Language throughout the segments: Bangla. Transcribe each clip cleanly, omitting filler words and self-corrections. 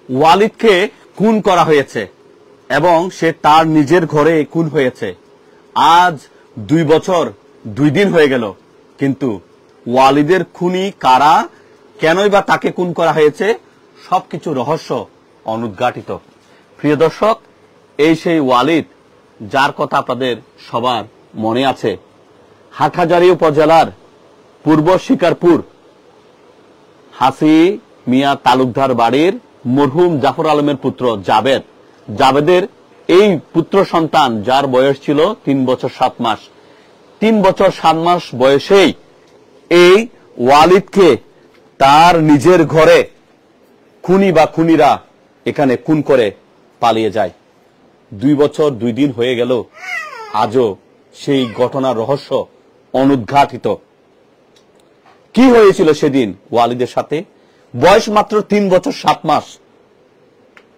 ওয়ালিদকে খুন করা হয়েছে এবং সে তার নিজের ঘরে খুন হয়েছে। আজ 2 বছর 2 দিন হয়ে গেল, কিন্তু ওয়ালিদের খুনি কারা, কেনই বা তাকে খুন করা হয়েছে, সবকিছু রহস্য অনুদ্ঘাটিত। প্রিয় দর্শক, এই সেই ওয়ালিদ যার কথা আপনাদের সবার মনে আছে। হাটহাজারী উপজেলার পূর্ব শিকারপুর হাসি মিয়া তালুকদার বাড়ির মরহুম জাফর আলমের পুত্র জাবেদ। জাবেদের এই পুত্র সন্তান যার বয়স ছিল 3 বছর 7 মাস। 3 বছর 7 মাস বয়সেই এই ওয়ালিদকে তার নিজের ঘরে খুনি বা খুনিরা এখানে খুন করে পালিয়ে যায়। 2 বছর 2 দিন হয়ে গেল, আজও সেই ঘটনার রহস্য অনুদ্ঘাটিত। কি হয়েছিল সেদিন ওয়ালিদের সাথে? বয়স মাত্র 3 বছর 7 মাস।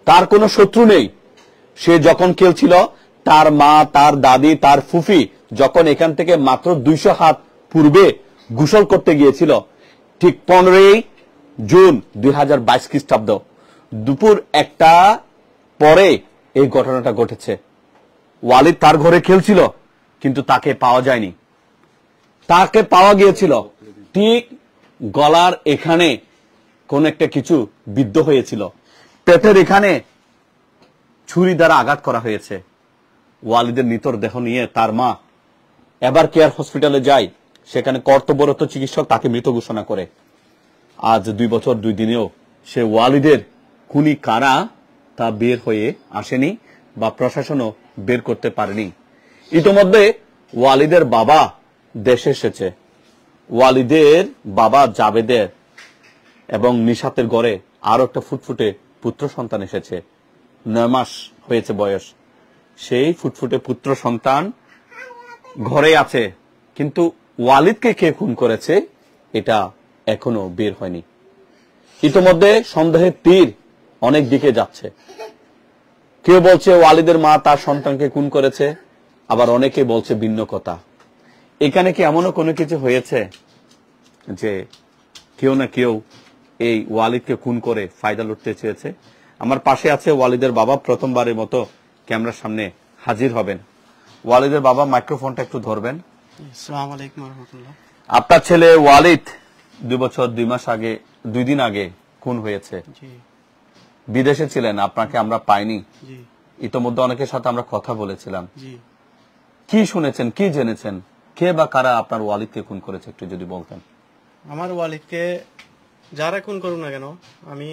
তার কোনো শত্রু নেই। সে যখন খেলছিল, তার মা, তার দাদি, তার ফুফি যখন এখান থেকে মাত্র 200 হাত পূর্বে গোসল করতে গিয়েছিল, ঠিক 15ই জুন 2022 খ্রিস্টাব্দ দুপুর 1টা পরে এই ঘটনাটা ঘটেছে। ওয়ালিদ তার ঘরে খেলছিল, কিন্তু তাকে পাওয়া যায়নি। তাকে পাওয়া গিয়েছিল ঠিক গলার এখানে কোন একটা কিছু বিদ্ধ হয়েছিল, পেটের এখানে ছুরি দ্বারা আঘাত করা হয়েছে। ওয়ালিদের নিতর দেহ নিয়ে তার মা এবার কেয়ার হসপিটালে যায়। সেখানে কর্তব্যরত চিকিৎসক তাকে মৃত ঘোষণা করে। আজ 2 বছর 2 দিনেও সে ওয়ালিদের খুনি কারা তা বের হয়ে আসেনি বা প্রশাসনও বের করতে পারেনি। ইতিমধ্যে ওয়ালিদের বাবা দেশে এসেছে। ওয়ালিদের বাবা জাবেদের এবং নিশাতের ঘরে আরো একটা ফুটফুটে পুত্র সন্তান এসেছে। 9 মাস হয়েছে বয়স। সেই ফুটফুটে পুত্র সন্তান ঘরে আছে, কিন্তু ওয়ালিদকে কে খুন করেছে এটা এখনো বের হয়নি। ইতিমধ্যে সন্দেহের তীর অনেক দিকে যাচ্ছে। কেউ বলছে ওয়ালিদের মা তার সন্তানকে খুন করেছে, আবার অনেকে বলছে ভিন্ন কথা। এখানে কি এমনও কোনো কিছু হয়েছে যে কেউ না কেউ এই ওয়ালিদকে খুন করে ফায়দা লুটতে চেয়েছে? আমার পাশে আছে ওয়ালিদের বাবা, প্রথমবারের মতো ক্যামেরার সামনে হাজির হবেন। ওয়ালিদের বাবা, মাইক্রোফোনটা একটু ধরবেন। আসসালামু আলাইকুম ওয়া রাহমাতুল্লাহ। আপনার ছেলে ওয়ালিদ 2 বছর 2 মাস আগে, 2 দিন আগে খুন হয়েছে। জি। বিদেশে ছিলেন, আপনাকে আমরা পাইনি। জি। ইতোমধ্যে অনেকের সাথে আমরা কথা বলেছিলাম। জি। কি শুনেছেন, কি জেনেছেন, কে বা কারা আপনার ওয়ালিদকে খুন করেছে একটু যদি বলতেন। আমার ওয়ালিদকে যারা খুন করুন না কেন, আমি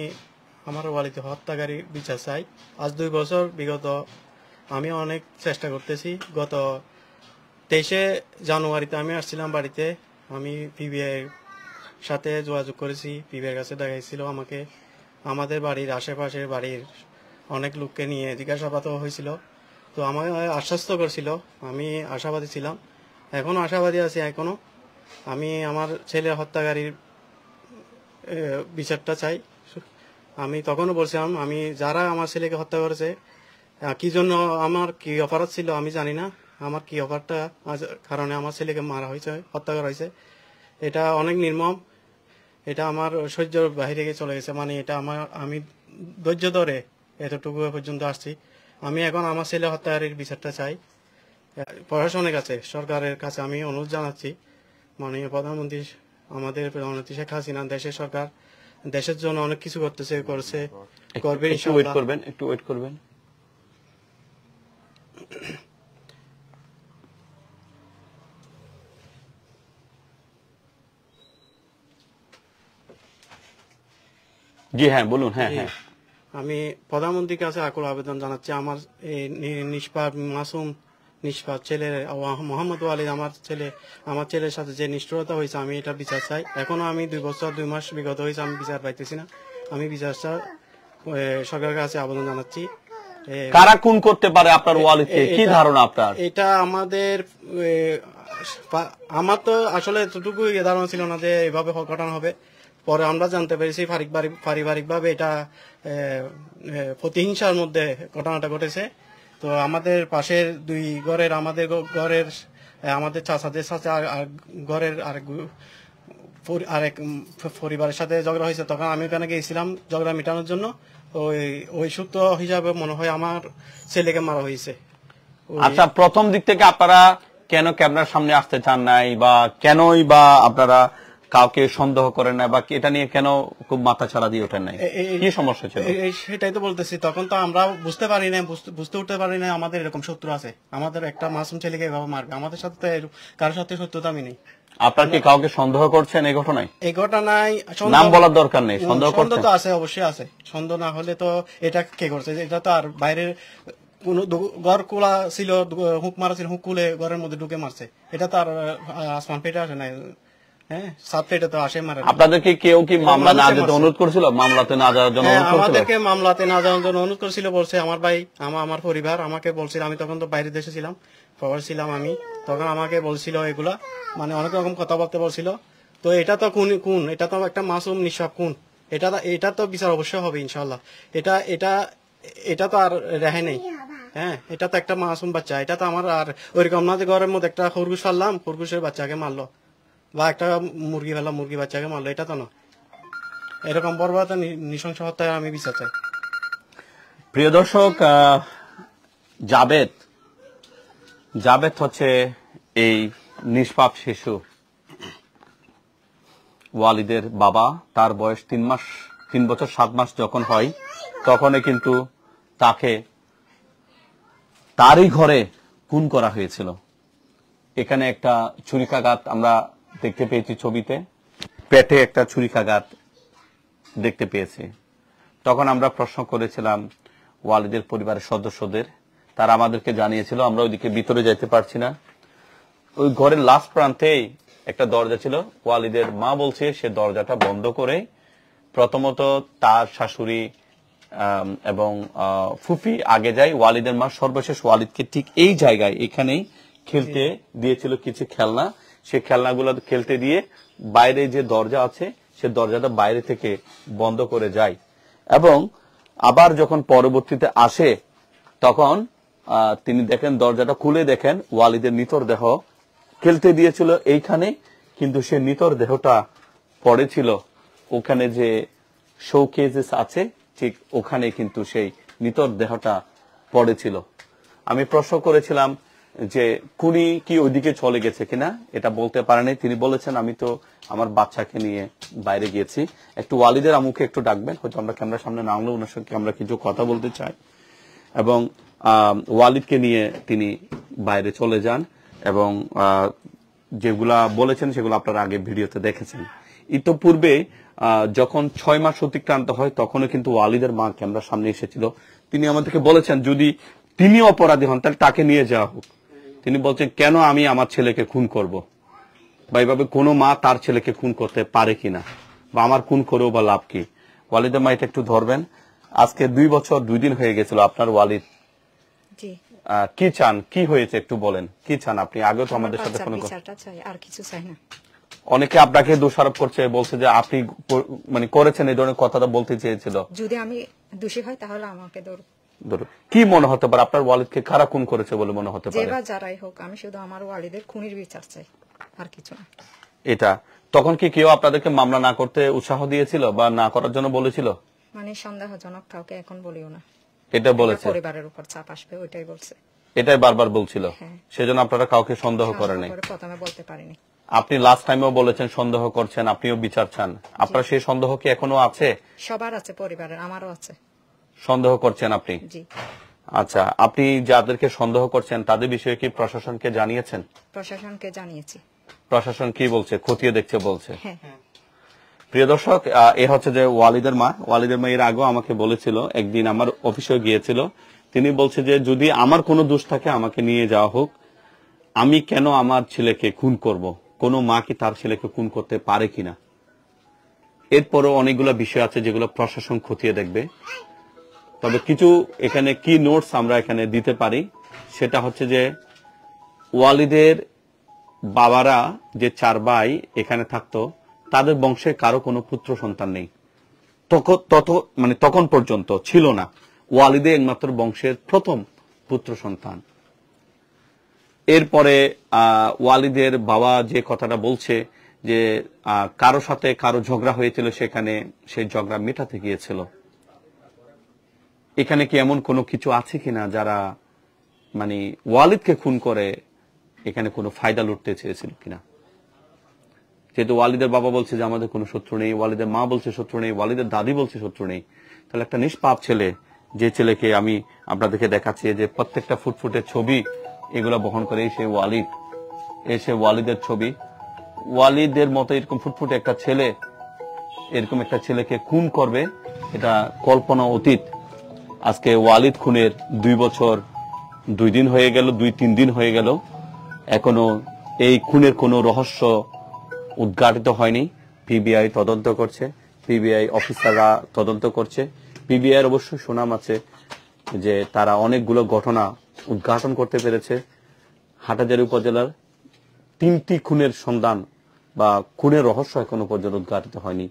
আমার ওয়ালিদ হত্যাকারী বিচার চাই। আজ 2 বছর বিগত আমি অনেক চেষ্টা করতেছি। গত 23শে জানুয়ারিতে আমি আসছিলাম বাড়িতে। আমি পিবিআই সাথে যোগাযোগ করেছি, পিবিআই কাছে দেখাইছিল আমাকে। আমাদের বাড়ির আশেপাশের বাড়ির অনেক লোককে নিয়ে জিজ্ঞাসাবাদ হয়েছিল। তো আমাকে আশ্বস্ত করছিল, আমি আশাবাদী ছিলাম, এখনো আশাবাদী আছি। এখনো আমি আমার ছেলে হত্যাকারীর বিচারটা চাই। আমি তখনও বলছিলাম, আমি যারা আমার ছেলেকে হত্যা করেছে, কি জন্য, আমার কি অপরাধ ছিল আমি জানি না। আমার কি অপরাধটা কারণে আমার ছেলেকে মারা হয়েছে, হত্যা করা হয়েছে, এটা অনেক নির্মম। এটা আমার সহ্যের বাইরে চলে গেছে। মানে এটা আমি ধৈর্য ধরে এতটুকু পর্যন্ত আসছি। আমি এখন আমার ছেলে হত্যাকারীর বিচারটা চাই। প্রশাসনের কাছে, সরকারের কাছে আমি অনুরোধ জানাচ্ছি। মাননীয় প্রধানমন্ত্রী, আমাদের প্রধানমন্ত্রী শেখ হাসিনা, দেশের সরকার দেশের জন্য অনেক কিছু করতেছে, করবে ইনশাআল্লাহ। একটু ওয়েট করবেন। জি হ্যাঁ, বলুন। হ্যাঁ হ্যাঁ, আমি প্রধানমন্ত্রীর কাছে আকুল আবেদন জানাচ্ছি। আমার এই নিষ্পাপ মাসুম নিষ্পাপ ছেলে মোহাম্মদ ওয়ালিদ, আমার ছেলের সাথে যে নিষ্ঠুরতা হয়েছে, আমি এটা বিচার চাই। এখনো আমি 2 বছর 2 মাস বিগত হয়েছে, আমি বিচার পাইতেছি না। আমি বিচারটা সরকারের কাছে আবেদন জানাচ্ছি। কারা খুন করতে পারে আপনার ওয়ালিদকে, কি ধারণা আপনার? এটা আমার তো আসলে এতটুকু ধারণা ছিল না যে এভাবে ঘটনা হবে। পরে আমরা জানতে পেরেছি পারিবারিকভাবে এটা প্রতিহিংসার মধ্যে ঘটনাটা ঘটেছে। তো আমাদের পাশের 2 ঘরের, আমাদের চাচাদের সাথে ঘরের আর আরেক পরিবারের সাথে ঝগড়া হয়েছে, তখন আমি ওখানে গিয়েছিলাম ঝগড়া মেটানোর জন্য। ওই সূত্র হিসাবে মনে হয় আমার ছেলেকে মারা হয়েছে। আচ্ছা, প্রথম দিক থেকে আপনারা কেন ক্যামেরার সামনে আসতে চান নাই, বা কেনই বা আপনারা কাউকে সন্দেহ করেন না, বা এটা নিয়ে কেন খুব মাথা ছাড়া দিয়ে ওঠেন নাই? কি সমস্যা ছিল? সেটাই তো বলতেছি, তখন তো আমরা বুঝতে পারি না, বুঝতে উঠতে পারি না আমাদের এরকম শত্রু আছে, আমাদের একটা মাসুম ছেলেকে এভাবে মারবে। আমাদের সাথে তো কারোর সাথে শত্রুতা আমি নেই। আপনার কি কাউকে সন্দেহ করছেন এই ঘটনায়? এই ঘটনায় নাম বলার দরকার নেই, সন্দেহ করছেন? তো আছে, অবশ্যই আছে। সন্দেহ না হলে তো এটা কে করছে? এটা তো আর বাইরের কোন ঘর খোলা ছিল, হুক মারা ছিল, হুক খুলে ঘরের মধ্যে ঢুকে মারছে। এটা তো আর আসমান পেটে আসে নাই, হ্যাঁ, সাত পেটে তো আসে মারা। আপনাদেরকে কেউ কি মামলা না যেতে অনুরোধ করেছিল? মামলাতে না যাওয়ার জন্য অনুরোধ করেছিল? আমাদেরকে মামলাতে না যাওয়ার জন্য অনুরোধ করেছিল, বলছে আমার ভাই, আমার পরিবার আমাকে বলছিল। আমি তখন তো বাইরের দেশে ছিলাম, খবর ছিলাম আমি, তখন আমাকে বলছিল এগুলা, মানে অনেক রকম কথা বলতে বলছিল। তো এটা তো খুন, এটা তো একটা মাসুম নিঃস্বার্থ খুন। এটা তো বিচার অবশ্যই হবে ইনশাল্লাহ। এটা এটা এটা তো আর রেহাই নেই। হ্যাঁ, এটা তো একটা মাসুম বাচ্চা। এটা তো আমার আর ওইরকম না যে ঘরের মধ্যে একটা খরগোশ ফেললাম, খরগোশের বাচ্চাকে মারলো, বা একটা মুরগি ফেললাম, মুরগি বাচ্চাকে মারলো। এটা তো না, এরকম বর্বরতা, নৃশংস হত্যায় আমি বিচার চাই। প্রিয় দর্শক, জাবেদ হচ্ছে এই নিষ্পাপ শিশু, ওয়ালিদের বাবা। তার বয়স 3 বছর 7 মাস যখন হয়, তখনই কিন্তু তাকে তারই ঘরে খুন করা হয়েছিল। এখানে একটা ছুরিকাঘাত আমরা দেখতে পেয়েছি ছবিতে, পেটে একটা ছুরিকাঘাত দেখতে পেয়েছি। তখন আমরা প্রশ্ন করেছিলাম ওয়ালিদের পরিবারের সদস্যদের, তারা আমাদেরকে জানিয়েছিল, আমরা ওইদিকে ভিতরে যাইতে পারছি না। ওই ঘরের লাস্ট প্রান্তেই একটা দরজা ছিল, ওয়ালিদের মা বলছে সে দরজাটা বন্ধ করে প্রথমত তার শাশুড়ি এবং ফুফি আগে যায়, ওয়ালিদের মা সর্বশেষ ওয়ালিদকে ঠিক এই জায়গায় এখানেই খেলতে দিয়েছিল কিছু খেলনা। সে খেলনাগুলো খেলতে দিয়ে বাইরে যে দরজা আছে সে দরজাটা বাইরে থেকে বন্ধ করে যায়, এবং আবার যখন পরবর্তীতে আসে তখন তিনি দেখেন, দরজাটা খুলে দেখেন ওয়ালিদের নিতর দেহ খেলতে দিয়েছিল এইখানে, কিন্তু সে নিতর দেহটা পড়েছিল ওখানে যে শোকেজেস আছে ঠিক ওখানে, কিন্তু সেই নিতর দেহটা পড়েছিল। আমি প্রশ্ন করেছিলাম যে খুনি কি ওইদিকে চলে গেছে কিনা, এটা বলতে পারেনি। তিনি বলেছেন আমি তো আমার বাচ্চাকে নিয়ে বাইরে গিয়েছি। একটু ওয়ালিদের আমুকে একটু ডাকবেন, হয়তো আমরা ক্যামেরার সামনে না আনলেও ওনার সঙ্গে আমরা কিছু কথা বলতে চাই। এবং ওয়ালিদকে নিয়ে তিনি বাইরে চলে যান, এবং যেগুলা বলেছেন সেগুলো আপনারা আগে ভিডিওতে দেখেছেন। ইতোপূর্বে যখন 6 মাস অতিক্রান্ত হয় তখনও কিন্তু ওয়ালিদের মা ক্যামেরার সামনে এসেছিল। তিনি আমাদেরকে বলেছেন যদি তিনি অপরাধী হন তাহলে তাকে নিয়ে যাওয়া হোক। তিনি বলছেন কেন আমি আমার ছেলেকে খুন করব, বা এইভাবে কোনো মা তার ছেলেকে খুন করতে পারে কিনা, বা আমার খুন করেও বা লাভ কি। ওয়ালিদের মা এটা একটু ধরবেন। আজকে 2 বছর 2 দিন হয়ে গেছিল আপনার ওয়ালিদ, কি চান, কি হয়েছে একটু বলেন, কি চান আপনি? আগেও তো আমাদের সাথে কোনো আর কিছু চাই না। অনেকে আপনাকে দোষারোপ করছে, বলছে যে আপনি মানে করেছেন, এই ধরনের কথাটা বলতে চেয়েছিল। যদি আমি দোষী হয় তাহলে আমাকে ধরুন। কি মনে হতে পারে আপনার ওয়ালিদকে কারা খুন করেছে বলে মনে হতে পারে? যে বা যারাই হোক, আমি শুধু আমার ওয়ালিদের খুনির বিচার চাই, আর কিছু না। এটা তখন কি কেউ আপনাদেরকে মামলা না করতে উৎসাহ দিয়েছিল বা না করার জন্য বলেছিল? মানে সন্দেহজনক কাউকে এখন বলিও না, এটা বলেছে। পরিবারের উপর চাপ আসবে ওইটাই বলছে, এটাই বারবার বলছিল। সেজন্য আপনারা কাউকে সন্দেহ করেন নাই। প্রথমে বলতে পারিনি। আপনি লাস্ট টাইমেও বলেছেন সন্দেহ করছেন, আপনিও বিচার চান। আপনার সেই সন্দেহ কি এখনো আছে? সবার আছে, পরিবারের, আমারও আছে। সন্দেহ করছেন আপনি? জি। আচ্ছা, আপনি যাদেরকে সন্দেহ করছেন তাদের বিষয়ে কি প্রশাসনকে জানিয়েছেন? প্রশাসনকে জানিয়েছি। প্রশাসন কি বলছে? খতিয়ে দেখছে বলছে। হ্যাঁ। প্রিয় দর্শক, এ হচ্ছে যে ওয়ালিদের মা। ওয়ালিদের মা এর আগেও আমাকে বলেছিল, একদিন আমার অফিসেও গিয়েছিল, তিনি বলছে যে যদি আমার কোনো দোষ থাকে আমাকে নিয়ে যাওয়া হোক, আমি কেন আমার ছেলেকে খুন করব? কোনো মা কি তার ছেলেকে খুন করতে পারে কিনা? এরপরও অনেকগুলো বিষয় আছে যেগুলো প্রশাসন খতিয়ে দেখবে। তবে কিছু এখানে কি নোটস আমরা এখানে দিতে পারি, সেটা হচ্ছে যে ওয়ালিদের বাবারা যে 4 ভাই এখানে থাকতো, তাদের বংশে কারো কোনো পুত্র সন্তান নেই। তখন পর্যন্ত ছিল না। ওয়ালিদে একমাত্র বংশের প্রথম পুত্র সন্তান। এরপরে ওয়ালিদের বাবা যে কথাটা বলছে যে কারো সাথে কারো ঝগড়া হয়েছিল, সেখানে সেই ঝগড়া মেটাতে গিয়েছিল। এখানে কি এমন কোনো কিছু আছে কিনা যারা মানে ওয়ালিদকে খুন করে এখানে কোনো ফায়দা লুটতে চেয়েছিল কিনা? যেহেতু ওয়ালিদের বাবা বলছে যে আমাদের কোনো শত্রু নেই, ওয়ালিদের মা বলছে শত্রু নেই, ওয়ালিদের দাদি বলছে শত্রু নেই, তাহলে একটা নিষ্পাপ ছেলে, যে ছেলেকে আমি আপনাদেরকে দেখাচ্ছি যে প্রত্যেকটা ফুটফুটের ছবি এগুলো বহন করে সেই ওয়ালিদ, এসে ওয়ালিদের ছবি, ওয়ালিদের মতো এরকম ফুটফুটে একটা ছেলে এরকম একটা ছেলেকে খুন করবে, এটা কল্পনা অতীত। আজকে ওয়ালিদ খুনের 2 বছর 2 দিন হয়ে গেল, 2-3 দিন হয়ে গেল, এখনো এই খুনের কোনো রহস্য উদ্ঘাটিত হয়নি। পিবিআই তদন্ত করছে, পিবিআই অফিসাররা তদন্ত করছে। পিবিআই এর অবশ্য সুনাম আছে যে তারা অনেকগুলো ঘটনা উদ্ঘাটন করতে পেরেছে। হাটহাজারী উপজেলার 3টি খুনের সন্ধান বা খুনের রহস্য এখনো পর্যন্ত উদ্ঘাটিত হয়নি।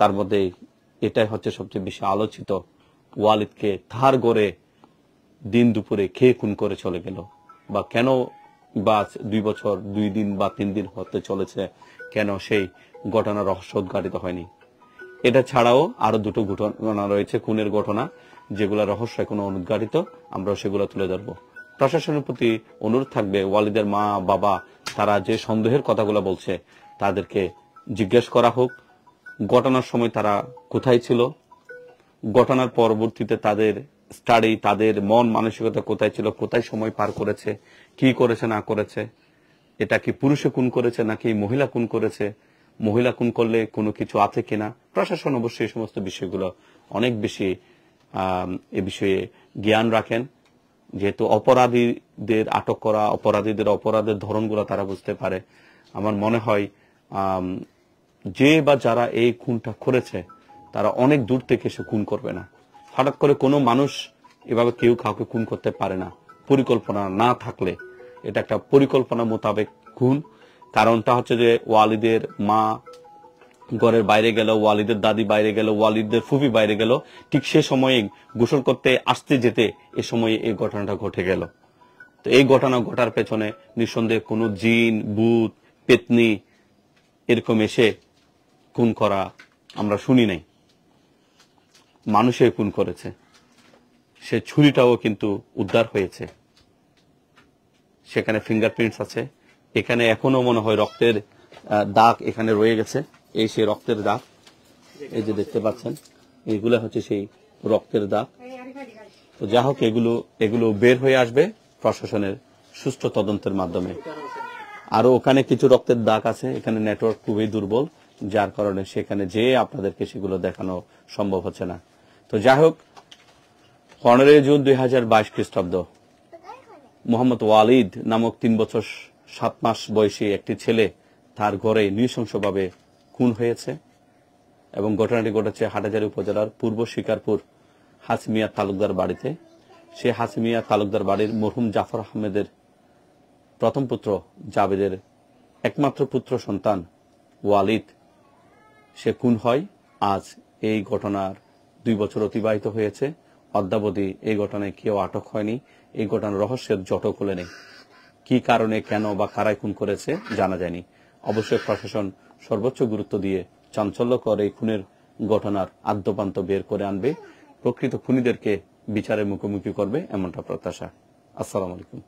তার মধ্যে এটাই হচ্ছে সবচেয়ে বেশি আলোচিত, ওয়ালিদকে ধার গড়ে দিন দুপুরে খেয়ে খুন করে চলে গেল। বা কেন বা 2 বছর 2 দিন বা 3 দিন হতে চলেছে, কেন সেই ঘটনার রহস্য উদ্ঘাটিত হয়নি? এটা ছাড়াও আরো 2টো ঘটনা রয়েছে খুনের ঘটনা, যেগুলো রহস্য এখনো অনুদ্ঘাটিত, আমরা সেগুলো তুলে ধরবো। প্রশাসনের প্রতি অনুরোধ থাকবে, ওয়ালিদের মা বাবা তারা যে সন্দেহের কথাগুলো বলছে তাদেরকে জিজ্ঞেস করা হোক, ঘটনার সময় তারা কোথায় ছিল, ঘটনার পরবর্তীতে তাদের স্টাডি, তাদের মন মানসিকতা কোথায় ছিল, কোথায় সময় পার করেছে, কি করেছে না করেছে, এটা কি পুরুষে খুন করেছে নাকি মহিলা খুন করেছে, মহিলা খুন করলে কোনো কিছু আছে কিনা। প্রশাসন অবশ্যই এই সমস্ত বিষয়গুলো অনেক বেশি এ বিষয়ে জ্ঞান রাখেন, যেহেতু অপরাধীদের আটক করা, অপরাধীদের অপরাধের ধরনগুলো তারা বুঝতে পারে। আমার মনে হয় যে বা যারা এই খুনটা করেছে তারা অনেক দূর থেকে এসে খুন করবে না। হঠাৎ করে কোনো মানুষ এভাবে কেউ কাউকে খুন করতে পারে না পরিকল্পনা না থাকলে। এটা একটা পরিকল্পনা মোতাবেক খুন। কারণটা হচ্ছে যে ওয়ালিদের মা ঘরের বাইরে গেল, ওয়ালিদের দাদি বাইরে গেল, ওয়ালিদের ফুফি বাইরে গেল, ঠিক সে সময়ে গোসল করতে আসতে যেতে এ সময়ে এই ঘটনাটা ঘটে গেল। তো এই ঘটনা ঘটার পেছনে নিঃসন্দেহে কোনো জিন, ভূত, পেতনি এরকম এসে খুন করা আমরা শুনি নাই, মানুষে খুন করেছে। সে ছুরিটাও কিন্তু উদ্ধার হয়েছে, সেখানে ফিঙ্গারপ্রিন্টস আছে, এখানে এখনো মনে হয় রক্তের দাগ এখানে রয়ে গেছে, এই সেই রক্তের দাগ, এই যে দেখতে পাচ্ছেন এইগুলো হচ্ছে সেই রক্তের দাগ। তো যা হোক এগুলো বের হয়ে আসবে প্রশাসনের সুষ্ঠু তদন্তের মাধ্যমে। আরো ওখানে কিছু রক্তের দাগ আছে, এখানে নেটওয়ার্ক খুবই দুর্বল, যার কারণে সেখানে যে আপনাদেরকে সেগুলো দেখানো সম্ভব হচ্ছে না। তো যাই হোক, 15 জুন 2022 খ্রিস্টাব্দ মোহাম্মদ ওয়ালিদ নামক 3 বছর 7 মাস বয়সী একটি ছেলে তার ঘরে নৃশংসভাবে খুন হয়েছে এবং ঘটনাটি ঘটেছে হাটহাজারী উপজেলার পূর্ব শিকারপুর হাসমিয়া তালুকদার বাড়িতে। সে হাসমিয়া তালুকদার বাড়ির মরহুম জাফর আহমেদের প্রথম পুত্র জাবেদের একমাত্র পুত্র সন্তান ওয়ালিদ, সে খুন হয়। আজ এই ঘটনার 2 বছর অতিবাহিত হয়েছে, অদ্যাবধি এই ঘটনায় কেউ আটক হয়নি। এই ঘটনার রহস্যের জটও খুলে নেই, কি কারণে, কেন বা কারাই খুন করেছে জানা যায়নি। অবশ্যই প্রশাসন সর্বোচ্চ গুরুত্ব দিয়ে চাঞ্চল্যকর এই খুনের ঘটনার আদ্যপান্ত বের করে আনবে, প্রকৃত খুনিদেরকে বিচারের মুখোমুখি করবে, এমনটা প্রত্যাশা। আসসালামু আলাইকুম।